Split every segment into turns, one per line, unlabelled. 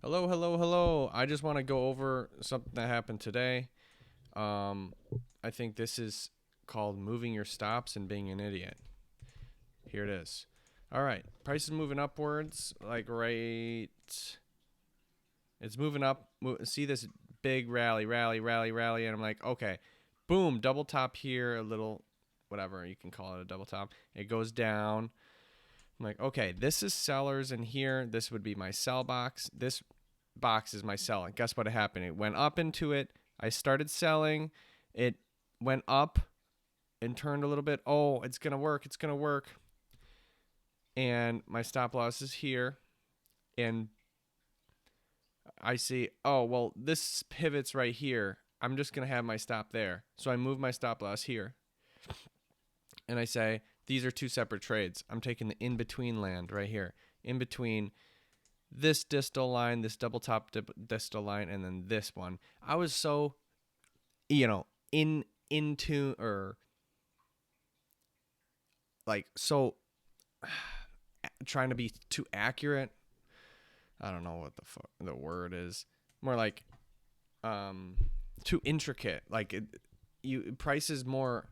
Hello, hello, hello. I just want to go over something that happened today. Um, I think this is called moving your stops and being an idiot. Here it is. All right, price is moving upwards, like right. It's moving up. See this big rally, rally, rally, rally, and I'm like, okay, boom, double top here, a little, whatever you can call it, a double top. It goes down. I'm like, okay, this is sellers in here. This would be my sell box. This box is my sell. And guess what happened? It went up into it. I started selling. It went up and turned a little bit. Oh, it's going to work. It's going to work. And my stop loss is here. And I see, oh, well, this pivots right here. I'm just going to have my stop there. So I move my stop loss here. And I say, these are two separate trades. I'm taking the in-between land right here. In between this distal line, this double top distal line, and then this one. I was so, into or like so trying to be too accurate. I don't know what the word is. More like too intricate. Like price is more.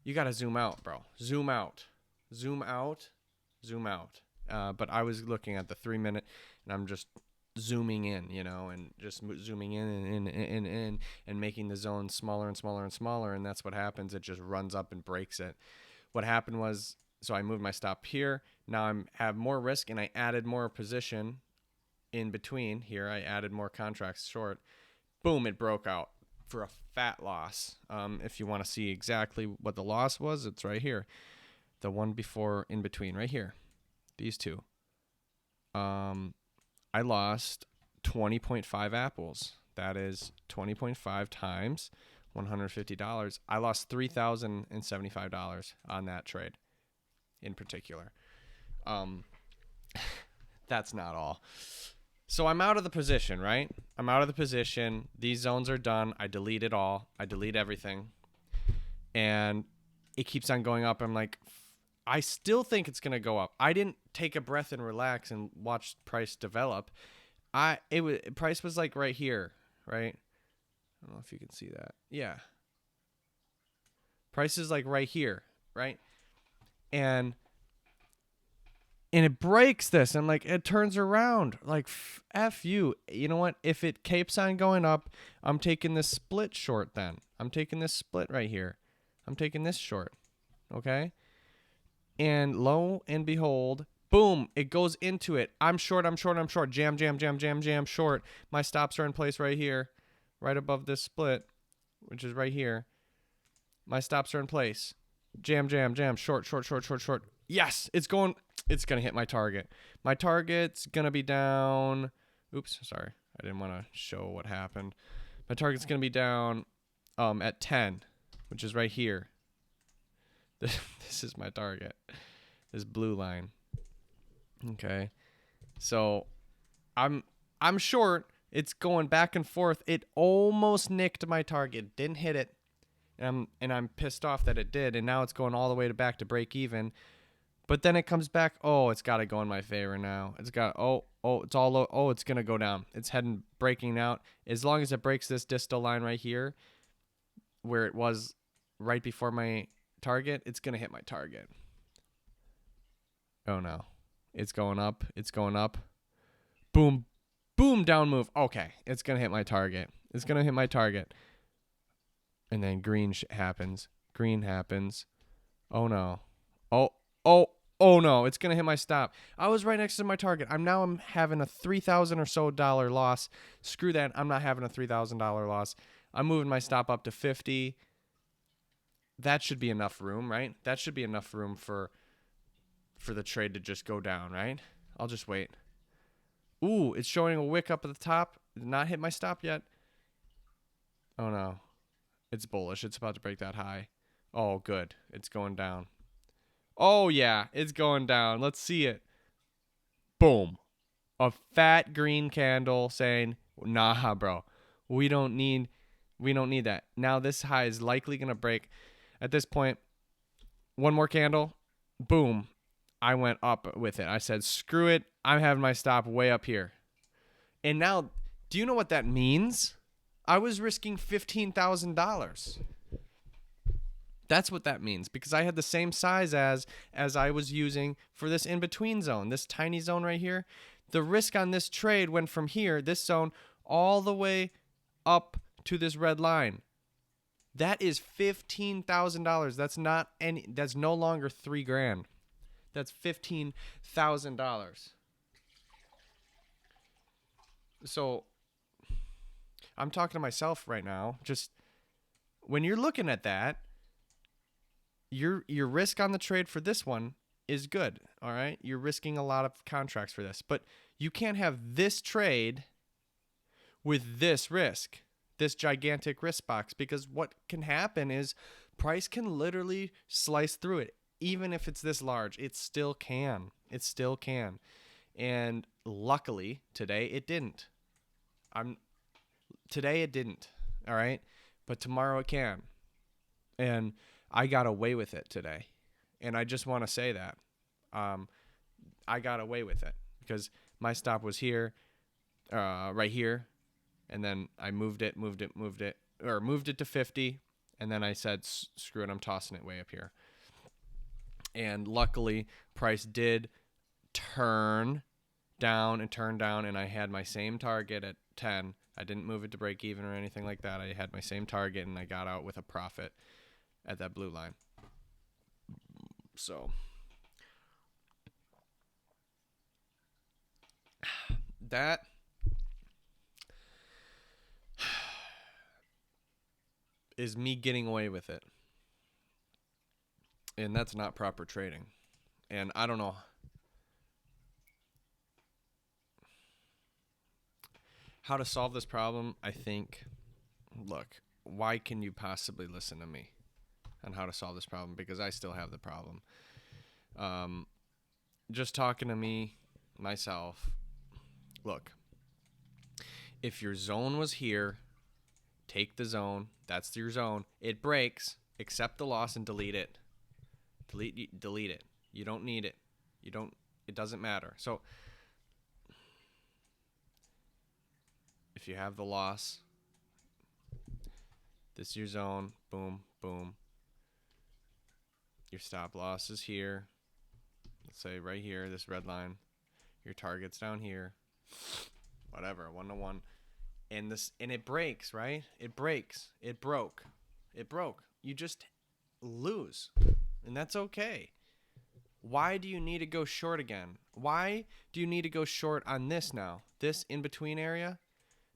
You got to zoom out, bro. Zoom out, zoom out, zoom out. But I was looking at the 3 minute, and I'm just zooming in, and just zooming in and in and making the zone smaller and smaller and smaller. And that's what happens. It just runs up and breaks it. What happened was, so I moved my stop here. Now have more risk, and I added more position in between here. I added more contracts short. Boom, it broke out for a fat loss. If you want to see exactly what the loss was, it's right here. The one before in between, right here. These two. I lost 20.5 apples. That is 20.5 times $150. I lost $3,075 on that trade in particular. That's not all. So I'm out of the position, right? I'm out of the position. These zones are done. I delete it all. I delete everything. And it keeps on going up. I'm like, I still think it's going to go up. I didn't take a breath and relax and watch price develop. Price was like right here, right? I don't know if you can see that. Yeah. Price is like right here, right? And it breaks this, and like it turns around, like f you. You know what? If it keeps on going up, I'm taking this split short. Then I'm taking this split right here. I'm taking this short. Okay. And lo and behold, boom, it goes into it. I'm short. I'm short. I'm short. Jam, jam, jam, jam, jam. Short. My stops are in place right here, right above this split, which is right here. My stops are in place. Jam, jam, jam. Short, short, short, short, short. Yes, it's going. It's going to hit my target. My target's going to be down. Oops, sorry. I didn't want to show what happened. My target's going to be down at 10, which is right here. This is my target. This blue line. Okay. So I'm short. It's going back and forth. It almost nicked my target. Didn't hit it. And I'm pissed off that it did, and now it's going all the way back to break even. But then it comes back. Oh, it's got to go in my favor now. It's got it's all low. Oh, it's gonna go down. It's heading breaking out. As long as it breaks this distal line right here, where it was right before my target, it's gonna hit my target. Oh no, it's going up. It's going up. Boom, boom, down move. Okay, it's gonna hit my target. It's gonna hit my target. And then green happens. Green happens. Oh no. Oh, oh, oh no. It's gonna hit my stop. I was right next to my target. I'm having a $3,000 or so loss. Screw that. I'm not having a $3,000 loss. I'm moving my stop up to 50. That should be enough room, right? That should be enough room for the trade to just go down, right? I'll just wait. Ooh, it's showing a wick up at the top. Did not hit my stop yet. Oh no. It's bullish. It's about to break that high. Oh, good. It's going down. Oh, yeah. It's going down. Let's see it. Boom. A fat green candle saying, nah, bro. We don't need that. Now this high is likely going to break. At this point, one more candle. Boom. I went up with it. I said, screw it. I'm having my stop way up here. And now, do you know what that means? I was risking $15,000. That's what that means, because I had the same size as I was using for this in-between zone, this tiny zone right here. The risk on this trade went from here, this zone, all the way up to this red line. That is $15,000. That's no longer $3,000. That's $15,000. So I'm talking to myself right now. Just when you're looking at that, your risk on the trade for this one is good. All right, you're risking a lot of contracts for this, but you can't have this trade with this risk, this gigantic risk box, because what can happen is price can literally slice through it. Even if it's this large, it still can. It still can. And luckily today it didn't. Today it didn't. All right, but tomorrow it can. And I got away with it today. And I just want to say that. I got away with it because my stop was here, right here. And then I moved it to 50. And then I said, screw it, I'm tossing it way up here. And luckily, price did turn down, and I had my same target at 10. I didn't move it to break even or anything like that. I had my same target, and I got out with a profit at that blue line. So that is me getting away with it. And that's not proper trading. And I don't know how to solve this problem. I think, look, why can you possibly listen to me on how to solve this problem? Because I still have the problem. Just talking to me, myself, look, if your zone was here, take the zone. That's your zone. It breaks, accept the loss and delete it. Delete it. You don't need it. It doesn't matter. So if you have the loss, this is your zone. Boom, boom. Your stop loss is here. Let's say right here, this red line. Your target's down here. Whatever, 1-to-1. And it breaks, right? It breaks. It broke. You just lose. And that's okay. Why do you need to go short again? Why do you need to go short on this now? This in-between area?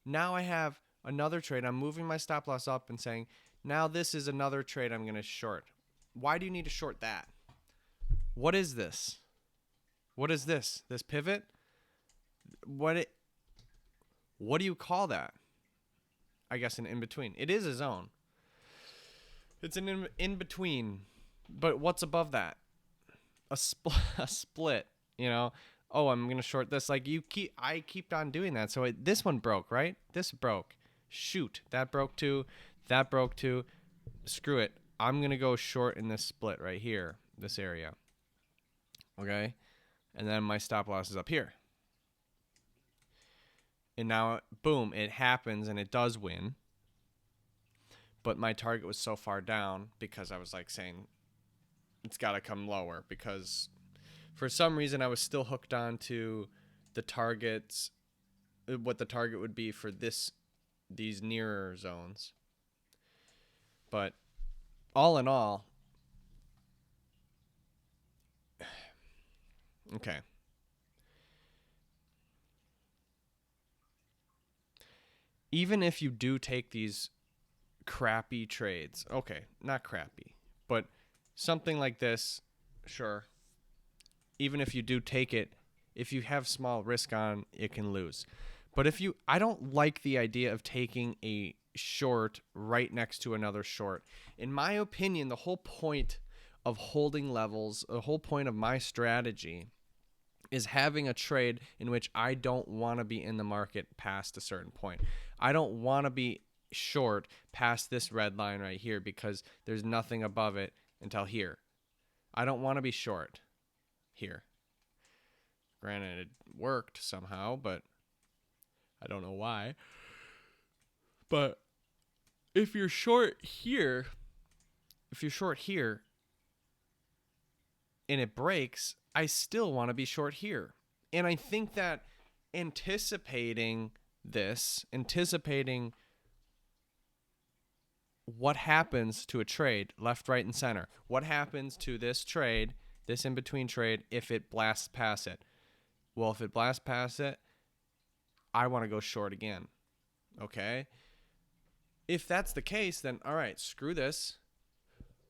Now I have another trade. I'm moving my stop loss up and saying, now this is another trade I'm going to short. Why do you need to short that? What is this? What is this? This pivot? What do you call that? I guess an in-between. It is a zone. It's an in-between. But what's above that? A split, you know? Oh, I'm going to short this. Like I keep on doing that. So this one broke, right? This broke. Shoot. That broke too. That broke too. Screw it. I'm going to go short in this split right here, this area. Okay? And then my stop loss is up here. And now, boom, it happens and it does win. But my target was so far down because I was like saying it's got to come lower, because for some reason I was still hooked on to the targets, what the target would be for these nearer zones. But all in all, okay. Even if you do take these crappy trades, okay, not crappy, but something like this, sure. Even if you do take it, if you have small risk on, it can lose. But I don't like the idea of taking a short right next to another short. In my opinion, the whole point of holding levels, the whole point of my strategy is having a trade in which I don't want to be in the market past a certain point. I don't want to be short past this red line right here because there's nothing above it until here. I don't want to be short here. Granted, it worked somehow, but I don't know why. But if you're short here, and it breaks, I still want to be short here. And I think that anticipating what happens to a trade, left, right, and center. What happens to this trade, this in-between trade, if it blasts past it? Well, if it blasts past it, I want to go short again. Okay? If that's the case, then all right, screw this.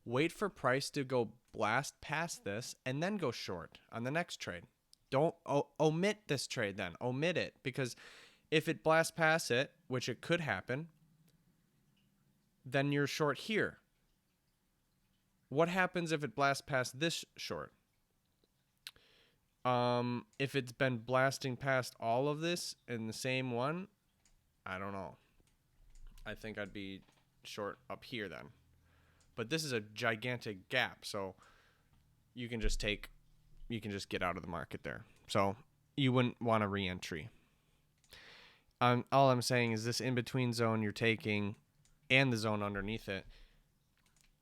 Wait for price to go blast past this and then go short on the next trade. Don't omit this trade then. Omit it, because if it blasts past it, which it could happen, then you're short here. What happens if it blasts past this short? If it's been blasting past all of this in the same one, I don't know. I think I'd be short up here then. But this is a gigantic gap, so you can just get out of the market there. So you wouldn't want a re-entry. All I'm saying is this in-between zone you're taking and the zone underneath it,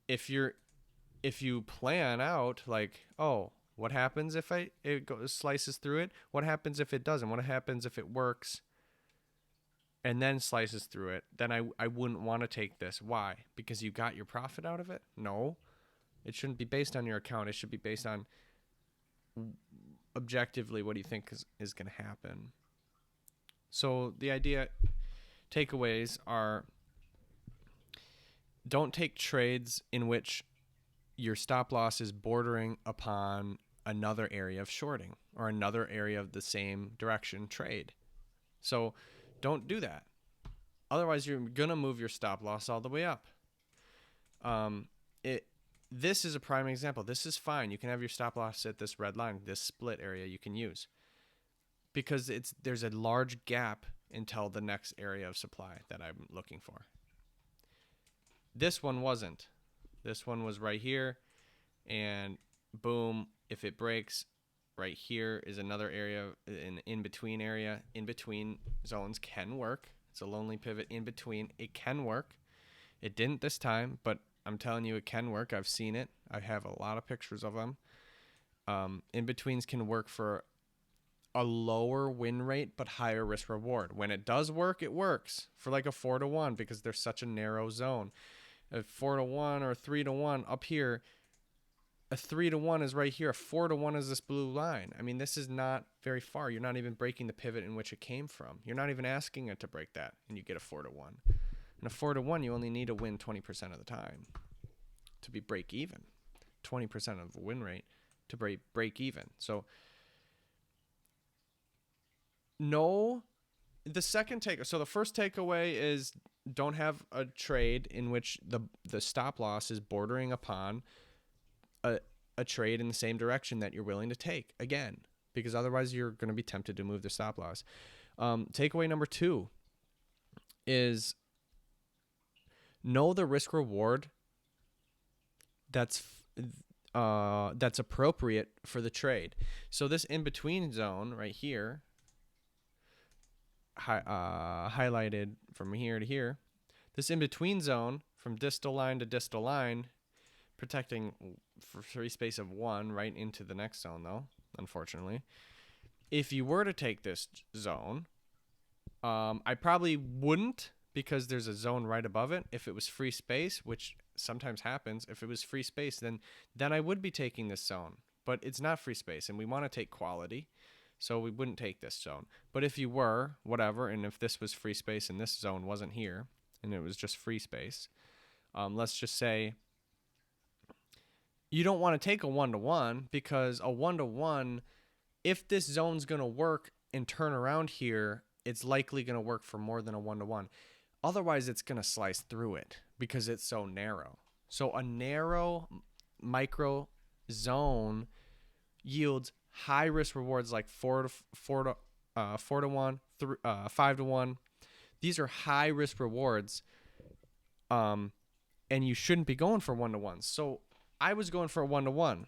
if you plan out like, oh, what happens if it slices through it? What happens if it doesn't? What happens if it works and then slices through it? Then I wouldn't want to take this. Why? Because you got your profit out of it? No. It shouldn't be based on your account. It should be based on objectively what do you think is going to happen. So the takeaways are, don't take trades in which your stop loss is bordering upon another area of shorting or another area of the same direction trade. So don't do that. Otherwise, you're going to move your stop loss all the way up. This is a prime example. This is fine. You can have your stop loss at this red line, this split area you can use, because there's a large gap until the next area of supply that I'm looking for. This one wasn't. This one was right here, and boom, if it breaks, right here is another area, an in-between area. In-between zones can work. It's a lonely pivot in between. It can work. It didn't this time, but I'm telling you it can work. I've seen it. I have a lot of pictures of them. In-betweens can work for a lower win rate but higher risk reward. When it does work, it works for like a 4-to-1 because there's such a narrow zone. A 4-to-1 or a 3-to-1 up here, a 3-to-1 is right here. A 4-to-1 is this blue line. I mean, this is not very far. You're not even breaking the pivot in which it came from. You're not even asking it to break that, and you get a 4-to-1. And a 4-to-1, you only need to win 20% of the time to be break even. 20% of the win rate to break even. So no, the first takeaway is don't have a trade in which the stop loss is bordering upon a trade in the same direction that you're willing to take, again, because otherwise you're going to be tempted to move the stop loss. Takeaway number 2 is know the risk reward that's appropriate for the trade. So this in-between zone right here, highlighted from here to here, this in-between zone from distal line to distal line, protecting for free space of 1 right into the next zone though, unfortunately. If you were to take this zone, I probably wouldn't, because there's a zone right above it. If it was free space, which sometimes happens, if it was free space, then I would be taking this zone. But it's not free space, and we want to take quality, so we wouldn't take this zone. But if you were, whatever, and if this was free space and this zone wasn't here, and it was just free space, let's just say you don't want to take a 1-to-1, because a 1-to-1, if this zone's going to work and turn around here, it's likely going to work for more than a 1-to-1. Otherwise, it's going to slice through it because it's so narrow. So a narrow micro zone yields high risk rewards like 4-to-1, 5-to-1. These are high risk rewards, and you shouldn't be going for 1-to-1s. So I was going for a 1-to-1,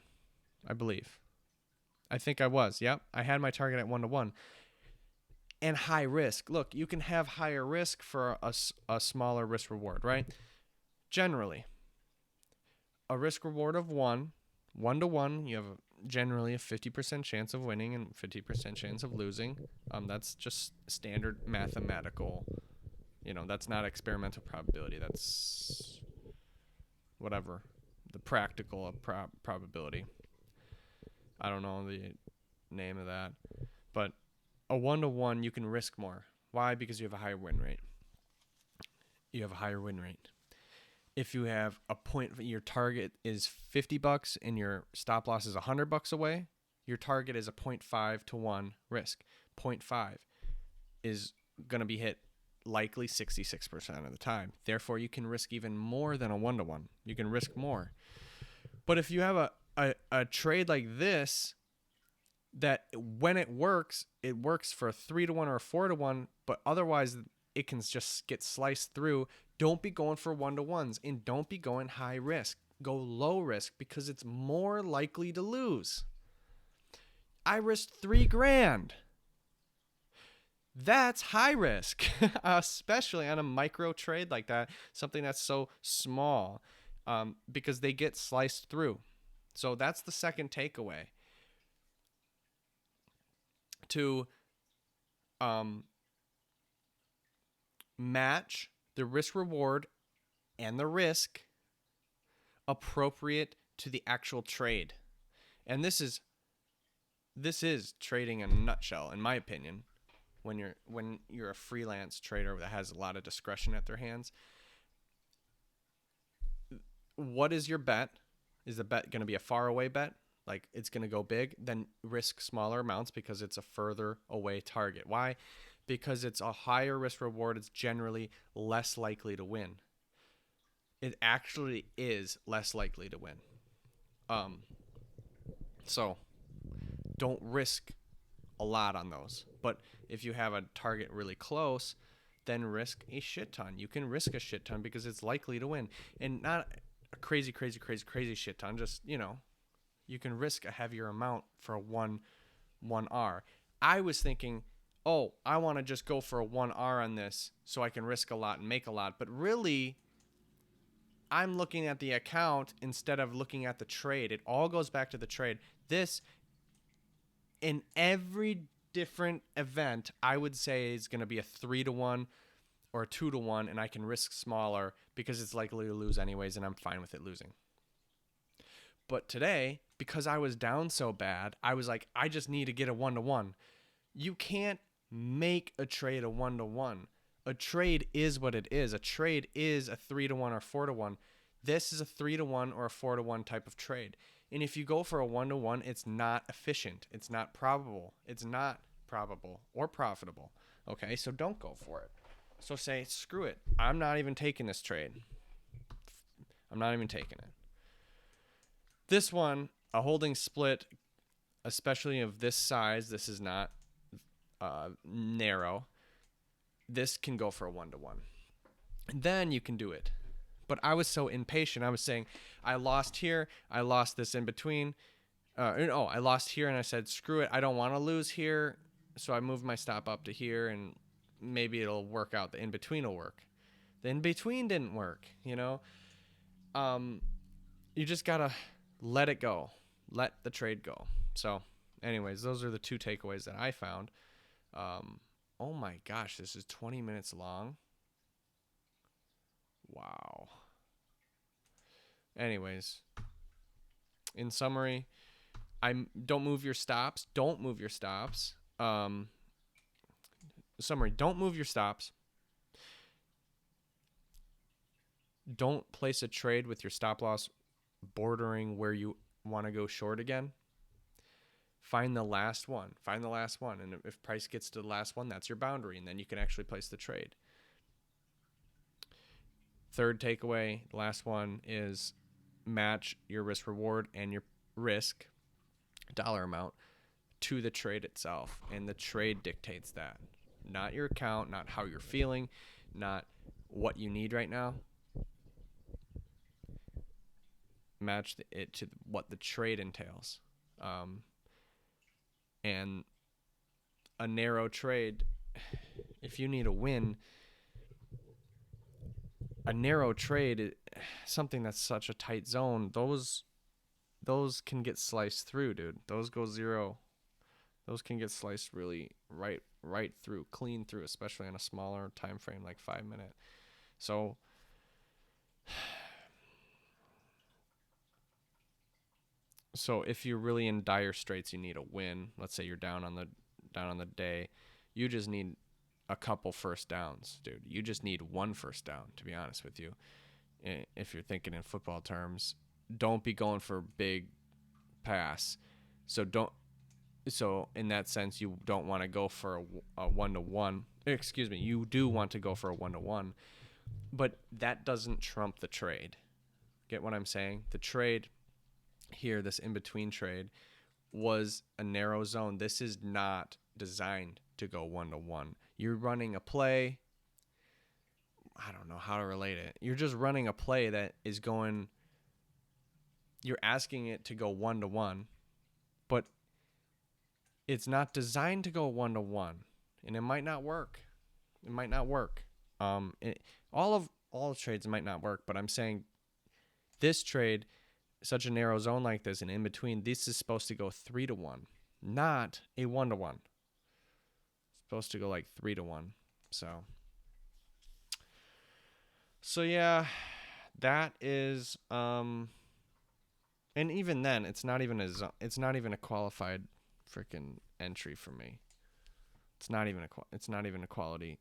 I believe. I think I was. Yep, I had my target at 1-to-1. and high risk. Look, you can have higher risk for a smaller risk reward, right? Generally, a risk reward of 1 to 1, you have generally a 50% chance of winning and 50% chance of losing. That's just standard mathematical. That's not experimental probability. That's whatever, the practical probability. I don't know the name of that, but a 1 to 1, you can risk more. Why? Because you have a higher win rate. If you have a point, your target is $50 and your stop loss is $100 away, your target is a 0.5 to 1 risk. 0.5 is going to be hit likely 66% of the time. Therefore, you can risk even more than a 1 to 1. You can risk more. But if you have a trade like this, that when it works for a 3 to 1 or a 4 to 1, but otherwise it can just get sliced through. Don't be going for 1 to 1s, and don't be going high risk. Go low risk, because it's more likely to lose. I risked $3,000. That's high risk, especially on a micro trade like that, something that's so small, because they get sliced through. So that's the second takeaway. To match the risk reward and the risk appropriate to the actual trade. And this is trading in a nutshell, in my opinion. When you're a freelance trader that has a lot of discretion at their hands, what is your bet? Is the bet going to be a far away bet? Like it's going to go big? Then risk smaller amounts because it's a further away target. Why? Because it's a higher risk reward. It's generally less likely to win. It actually is less likely to win. So don't risk a lot on those. But if you have a target really close, then risk a shit ton. You can risk a shit ton because it's likely to win. And not a crazy shit ton. Just, you can risk a heavier amount for a 1R. I was thinking, I want to just go for a 1R on this so I can risk a lot and make a lot. But really, I'm looking at the account instead of looking at the trade. It all goes back to the trade. This, in every different event, I would say is going to be a 3 to 1 or a 2 to 1, and I can risk smaller because it's likely to lose anyways, and I'm fine with it losing. But today, because I was down so bad, I was like, I just need to get a 1 to 1. You can't make a trade a 1 to 1. A trade is what it is. A trade is a 3 to 1 or 4 to 1. This is a 3 to 1 or a 4 to 1 type of trade. And if you go for a 1 to 1, it's not efficient. It's not probable. It's not probable or profitable. Okay, so don't go for it. So say, screw it. I'm not even taking this trade. I'm not even taking it. This one, a holding split, especially of this size, this is not narrow. This can go for a 1 to 1. Then you can do it. But I was so impatient. I was saying, I lost here. I lost this in between. I lost here, and I said, screw it. I don't want to lose here. So I moved my stop up to here, and maybe it'll work out. The in-between will work. The in-between didn't work, You just got to let it go. Let the trade go. So anyways, those are the two takeaways that I found. Oh my gosh, this is 20 minutes long. Wow. Anyways, in summary, don't move your stops. Don't move your stops. Summary, don't move your stops. Don't place a trade with your stop loss bordering where you want to go short again. Find the last one. And if price gets to the last one, that's your boundary, and then you can actually place the trade. Third takeaway, last one, is match your risk reward and your risk dollar amount to the trade itself, and the trade dictates that. Not your account, not how you're feeling, not what you need right now. Match it to what the trade entails. And a narrow trade if you need a win, a narrow trade, something that's such a tight zone, those can get sliced through, dude. Those go zero. Those can get sliced really right through, clean through, especially in a smaller time frame like 5 minute. So if you're really in dire straits, you need a win. Let's say you're down on the day, you just need a couple first downs, dude. You just need one first down, to be honest with you. If you're thinking in football terms, don't be going for a big pass. So in that sense, you don't want to go for a 1-to-1. Excuse me. You do want to go for a 1-to-1, but that doesn't trump the trade. Get what I'm saying? The trade here, this in-between trade, was a narrow zone. This is not designed to go 1-to-1. You're running a play. I don't know how to relate it. You're just running a play that is going. You're asking it to go 1-to-1, but it's not designed to go 1-to-1, and it might not work. It might not work. All trades might not work, but I'm saying this trade, such a narrow zone like this, and in between, this is supposed to go 3-to-1, not a 1-to-1. It's supposed to go like 3-to-1. So yeah, that is and even then, it's not even a qualified freaking entry for me. It's not even a quality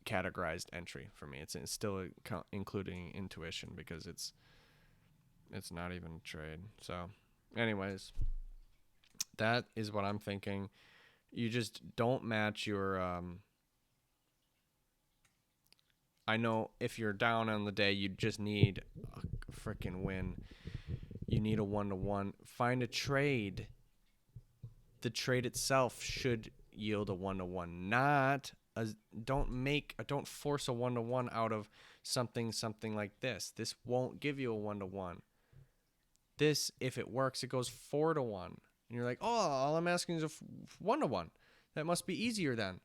categorized entry for me. It's still including intuition because it's not even a trade. So, anyways, that is what I'm thinking. You just don't match your I know if you're down on the day, you just need a freaking win. You need a 1-to-1. Find a trade. The trade itself should yield a 1-to-1. Don't force a 1-to-1 out of something like this. This won't give you a 1-to-1. This, if it works, it goes 4-to-1. And you're like, oh, all I'm asking is a 1-to-1. That must be easier then.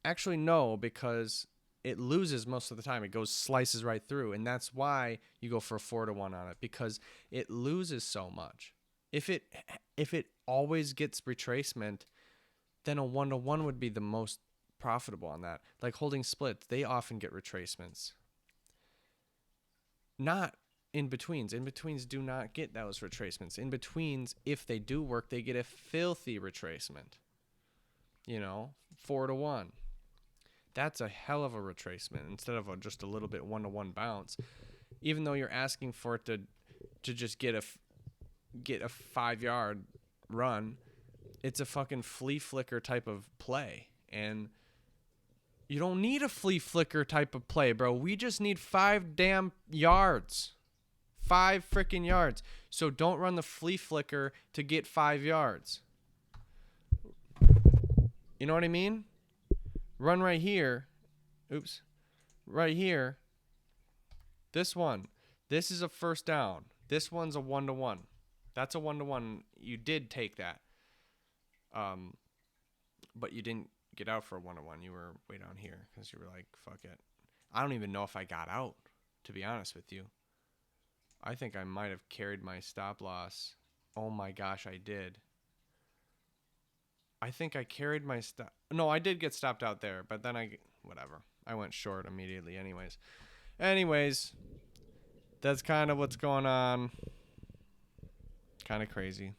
Actually, no, because it loses most of the time. It slices right through, and that's why you go for a 4-to-1 on it, because it loses so much. If it always gets retracement, then a 1-to-1 would be the most profitable on that. Like holding splits, they often get retracements. Not in-betweens. In-betweens do not get those retracements. In-betweens, if they do work, they get a filthy retracement. 4-to-1. That's a hell of a retracement instead of just a little bit 1-to-1 bounce. Even though you're asking for it to just get a 5-yard run, it's a fucking flea flicker type of play. And you don't need a flea flicker type of play, bro. We just need 5 damn yards. 5 freaking yards. So don't run the flea flicker to get 5 yards. You know what I mean? Run right here. Oops. Right here. This one. This is a first down. This one's a 1-to-1. That's a 1-to-1. You did take that. But you didn't get out for a 1-to-1. You were way down here because you were like, fuck it. I don't even know if I got out, to be honest with you. I think I might have carried my stop loss. Oh my gosh, I did. I think I carried my stop. No, I did get stopped out there, but then whatever. I went short immediately anyways, that's kind of what's going on. Kind of crazy.